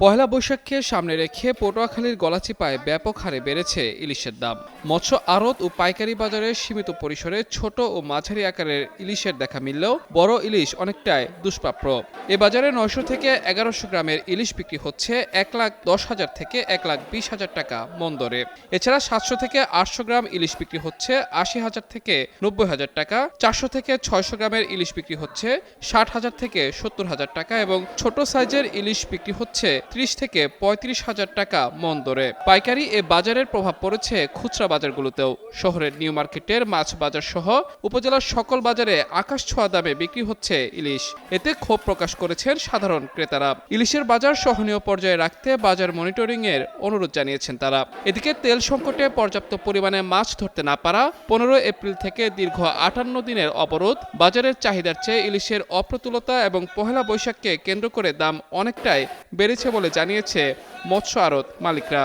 পহেলা বৈশাখকে সামনে রেখে পটুয়াখালীর গলাচিপায় ব্যাপক হারে বেড়েছে ইলিশের দাম। মৎস্য আড়ত ও পাইকারি বাজারে সীমিত পরিসরে ছোট ও মাঝারি আকারের ইলিশের দেখা মিললেও বড় ইলিশ অনেকটাই দুষ্প্রাপ্য। এ বাজারে 900 থেকে 1100 গ্রামের ইলিশ বিক্রি হচ্ছে 1,10,000 থেকে 1,20,000 টাকা মন দরে। এছাড়া 700 থেকে 800 গ্রাম ইলিশ বিক্রি হচ্ছে 80,000 থেকে 90,000 টাকা, 400 থেকে 600 গ্রামের ইলিশ বিক্রি হচ্ছে 60,000 থেকে 70,000 টাকা এবং ছোট সাইজের ইলিশ বিক্রি হচ্ছে 30 থেকে 35,000 টাকা মন দরে। পাইকারি এ বাজারের প্রভাব পড়েছে খুচরা বাজারগুলোতেও। শহরের নিউ মার্কেটের মাছ বাজার সহ উপজেলার সকল বাজারে আকাশ ছোঁয়া দামে বিক্রি হচ্ছে ইলিশ। এতে ক্ষোভ প্রকাশ করেছেন সাধারণ ক্রেতারা। ইলিশের বাজার সহনীয় পর্যায়ে রাখতে বাজার মনিটরিং এর অনুরোধ জানিয়েছেন তারা। এদিকে তেল সংকটে পর্যাপ্ত পরিমাণে মাছ ধরতে না পারা, 15 এপ্রিল থেকে দীর্ঘ 58 দিনের অবরোধ, বাজারের চাহিদার চেয়ে ইলিশের অপ্রতুলতা এবং পহেলা বৈশাখকে কেন্দ্র করে দাম অনেকটাই বেড়েছে বলে জানিয়েছে মৎস্য আড়ত মালিকরা।